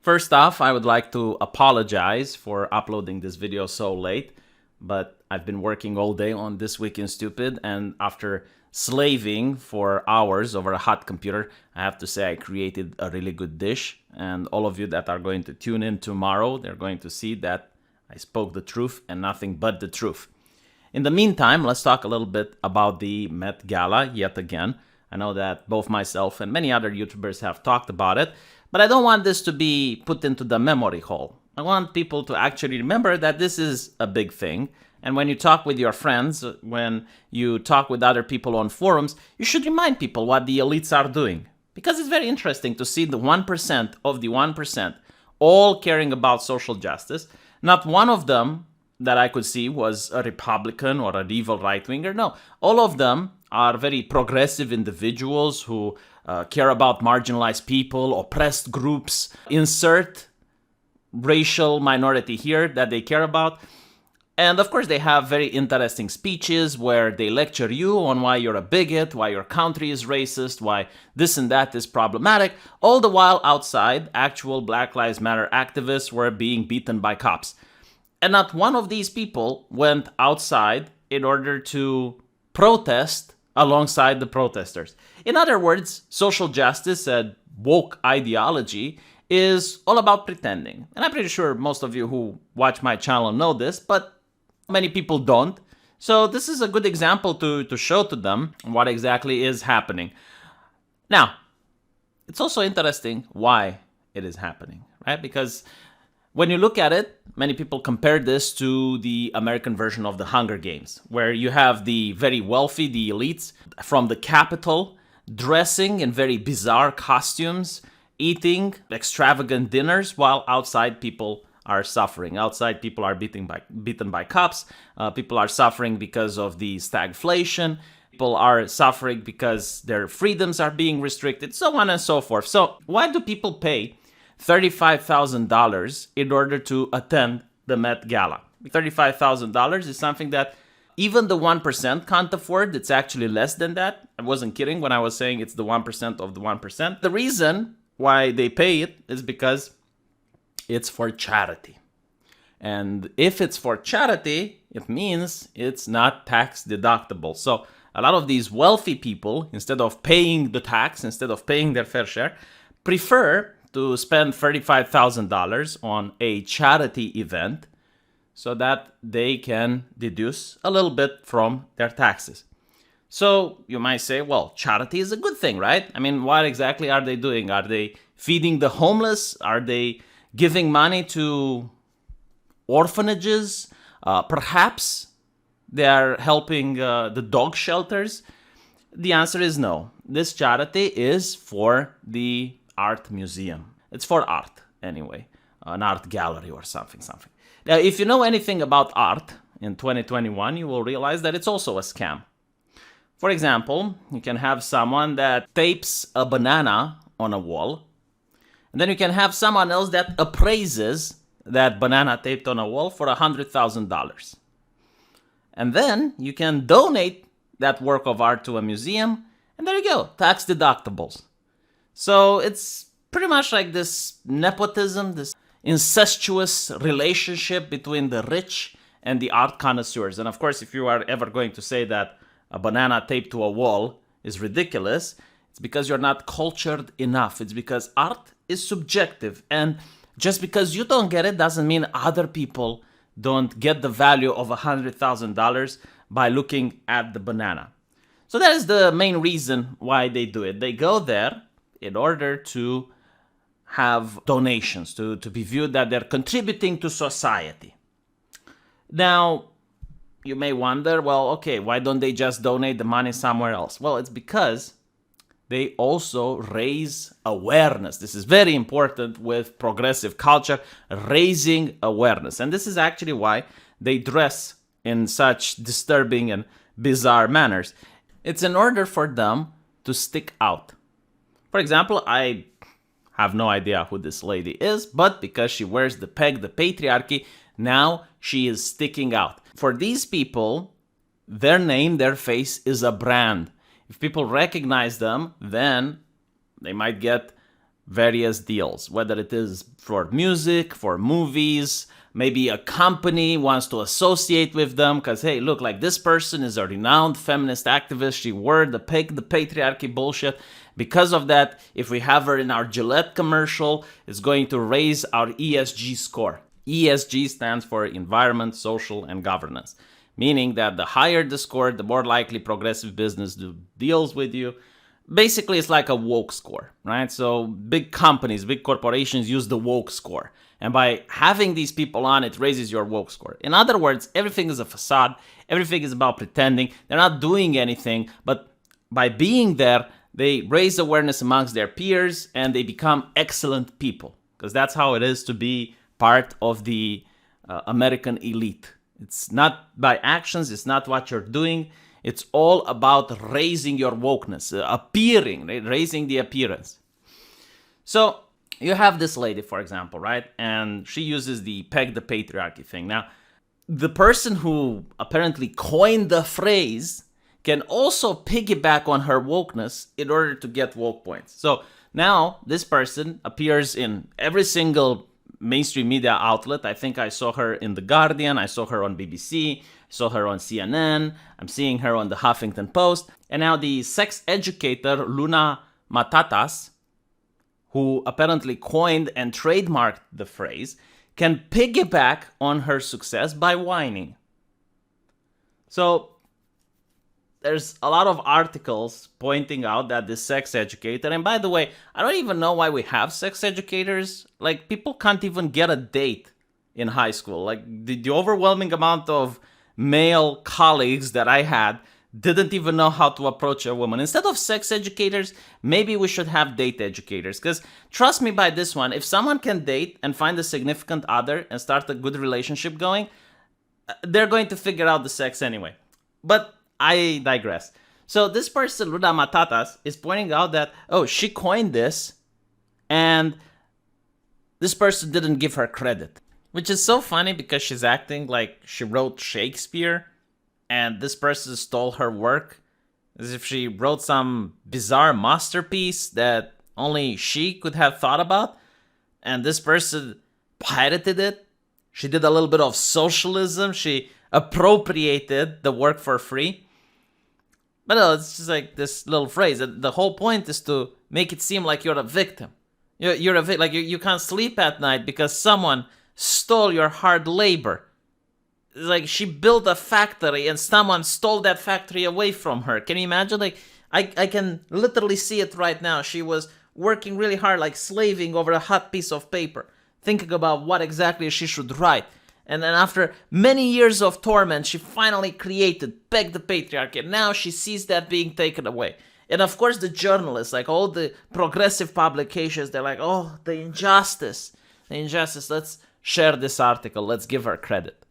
First off, I would like to apologize for uploading this video so late, but I've been working all day on This Week in Stupid, and after slaving for hours over a hot computer, I have to say I created a really good dish, and all of you that are going to tune in tomorrow, they're going to see that I spoke the truth and nothing but the truth. In the meantime, let's talk a little bit about the Met Gala yet again. I know that both myself and many other YouTubers have talked about it, but I don't want this to be put into the memory hole. I want people to actually remember that this is a big thing. And when you talk with your friends, when you talk with other people on forums, you should remind people what the elites are doing. Because it's very interesting to see the 1% of the 1% all caring about social justice. Not one of them that I could see was a Republican or an evil right-winger. No, all of them are very progressive individuals who care about marginalized people, oppressed groups, insert racial minority here that they care about. And of course, they have very interesting speeches where they lecture you on why you're a bigot, why your country is racist, why this and that is problematic. All the while outside, actual Black Lives Matter activists were being beaten by cops. And not one of these people went outside in order to protest alongside the protesters. In other words, social justice and woke ideology is all about pretending. And I'm pretty sure most of you who watch my channel know this, but many people don't. So this is a good example to show to them what exactly is happening. Now, it's also interesting why it is happening, right? Because when you look at it, many people compare this to the American version of the Hunger Games, where you have the very wealthy, the elites from the capital, dressing in very bizarre costumes, eating extravagant dinners, while outside people are suffering. Outside people are beaten by cops. People are suffering because of the stagflation. People are suffering because their freedoms are being restricted, so on and so forth. So why do people pay $35,000 in order to attend the Met Gala? $35,000 is something that even the 1% can't afford. It's actually less than that. I wasn't kidding when I was saying it's the 1% of the 1%. The reason why they pay it is because it's for charity. And if it's for charity, it means it's not tax deductible. So a lot of these wealthy people, instead of paying the tax, instead of paying their fair share, prefer to spend $35,000 on a charity event so that they can deduce a little bit from their taxes. So you might say, well, charity is a good thing, right? I mean, what exactly are they doing? Are they feeding the homeless? Are they giving money to orphanages? Perhaps they are helping the dog shelters? The answer is no. This charity is for the art museum. It's for art, anyway. An art gallery or something. Now, if you know anything about art in 2021, you will realize that it's also a scam. For example, you can have someone that tapes a banana on a wall, and then you can have someone else that appraises that banana taped on a wall for $100,000. And then you can donate that work of art to a museum, and there you go, tax deductibles. So it's pretty much like this nepotism, this incestuous relationship between the rich and the art connoisseurs. And of course, if you are ever going to say that a banana taped to a wall is ridiculous, it's because you're not cultured enough. It's because art is subjective. And just because you don't get it doesn't mean other people don't get the value of $100,000 by looking at the banana. So that is the main reason why they do it. They go there in order to have donations, to be viewed that they're contributing to society. Now, you may wonder, well, okay, why don't they just donate the money somewhere else? Well, it's because they also raise awareness. This is very important with progressive culture, raising awareness. And this is actually why they dress in such disturbing and bizarre manners. It's in order for them to stick out. For example, I have no idea who this lady is, but because she wears the peg, the patriarchy, now she is sticking out. For these people, their name, their face is a brand. If people recognize them, then they might get various deals, whether it is for music, for movies, maybe a company wants to associate with them because, hey, look, like this person is a renowned feminist activist. She wore the patriarchy bullshit. Because of that, if we have her in our Gillette commercial, it's going to raise our ESG score. ESG stands for environment, social, and governance, meaning that the higher the score, the more likely progressive business do deals with you. Basically, it's like a woke score, right? So big companies, big corporations use the woke score. And by having these people on, it raises your woke score. In other words, everything is a facade. Everything is about pretending. They're not doing anything. But by being there, they raise awareness amongst their peers and they become excellent people. Because that's how it is to be part of the American elite. It's not by actions. It's not what you're doing. It's all about raising your wokeness, appearing, right? Raising the appearance. So you have this lady, for example, right? And she uses the peg the patriarchy thing. Now, the person who apparently coined the phrase can also piggyback on her wokeness in order to get woke points. So now this person appears in every single mainstream media outlet. I think I saw her in The Guardian. I saw her on BBC. I saw her on CNN. I'm seeing her on the Huffington Post. And now the sex educator Luna Matatas, who apparently coined and trademarked the phrase, can piggyback on her success by whining. So there's a lot of articles pointing out that this sex educator, and by the way, I don't even know why we have sex educators. Like, people can't even get a date in high school. Like, the overwhelming amount of male colleagues that I had didn't even know how to approach a woman. Instead of sex educators, maybe we should have date educators. Because trust me by this one, if someone can date and find a significant other and start a good relationship going, they're going to figure out the sex anyway. But I digress. So this person, Luna Matatas, is pointing out that, oh, she coined this and this person didn't give her credit. Which is so funny because she's acting like she wrote Shakespeare and this person stole her work, as if she wrote some bizarre masterpiece that only she could have thought about, and this person pirated it. She did a little bit of socialism. She appropriated the work for free. But no, it's just like this little phrase. The whole point is to make it seem like you're a victim. You're a victim. Like you can't sleep at night because someone stole your hard labor. It's like she built a factory and someone stole that factory away from her. Can you imagine? Like I can literally see it right now. She was working really hard, like slaving over a hot piece of paper, thinking about what exactly she should write. And then after many years of torment, she finally created Peg the Patriarchy. And now she sees that being taken away. And of course the journalists, like all the progressive publications, they're like, oh, the injustice. Let's share this article. Let's give her credit.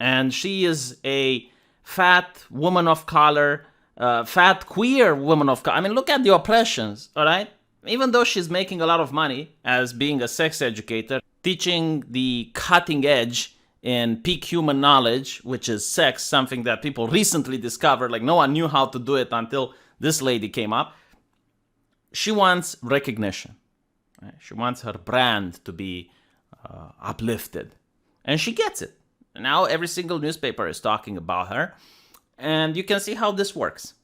And she is a fat woman of color, fat queer woman of color. I mean, look at the oppressions, all right? Even though she's making a lot of money as being a sex educator, teaching the cutting edge in peak human knowledge, which is sex, something that people recently discovered, like no one knew how to do it until this lady came up. She wants recognition. Right? She wants her brand to be uplifted. And she gets it. Now every single newspaper is talking about her. And you can see how this works.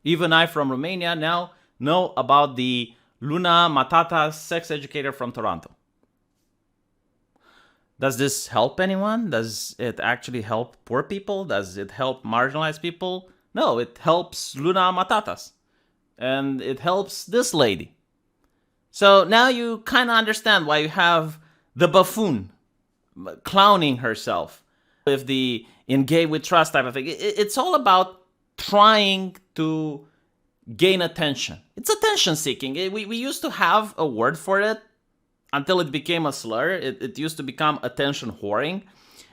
Even I from Romania now know about the Luna Matatas sex educator from Toronto. Does this help anyone? Does it actually help poor people? Does it help marginalized people? No, it helps Luna Matatas. And it helps this lady. So now you kind of understand why you have the buffoon clowning herself with the in gay with trust type of thing. It's all about trying to gain attention. It's attention seeking. We used to have a word for it until it became a slur. It used to become attention whoring.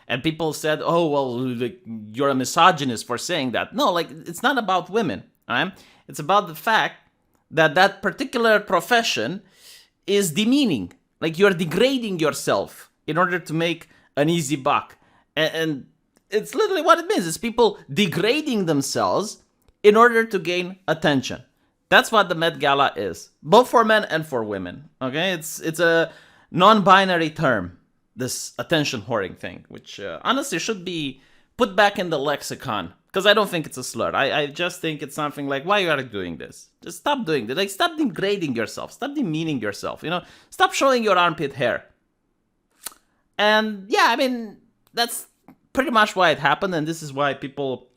And people said, oh, well, like, you're a misogynist for saying that. No, like, it's not about women. Right? It's about the fact that that particular profession is demeaning. Like, you're degrading yourself in order to make an easy buck. And it's literally what it means. It's people degrading themselves in order to gain attention. That's what the Met Gala is, both for men and for women. Okay, it's a non-binary term, this attention whoring thing, which honestly should be put back in the lexicon, because I don't think it's a slur. I just think it's something like, why you are doing this? Just stop doing this. Like, stop degrading yourself. Stop demeaning yourself. Stop showing your armpit hair. And yeah, I mean, that's pretty much why it happened, and this is why people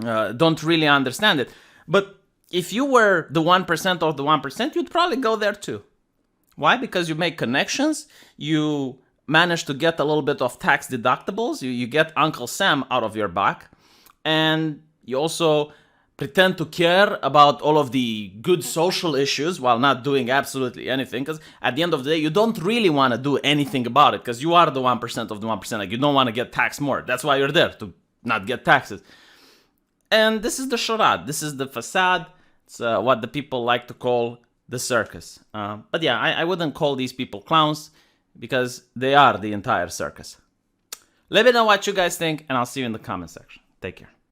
don't really understand it. But if you were the 1% of the 1%, you'd probably go there too. Why? Because you make connections, you manage to get a little bit of tax deductibles, you get Uncle Sam out of your back, and you also pretend to care about all of the good social issues while not doing absolutely anything, because at the end of the day, you don't really want to do anything about it, because you are the 1% of the 1%. Like, you don't want to get taxed more. That's why you're there, to not get taxes. And this is the charade. This is the facade. It's what the people like to call the circus. But yeah, I wouldn't call these people clowns, because they are the entire circus. Let me know what you guys think, and I'll see you in the comment section. Take care.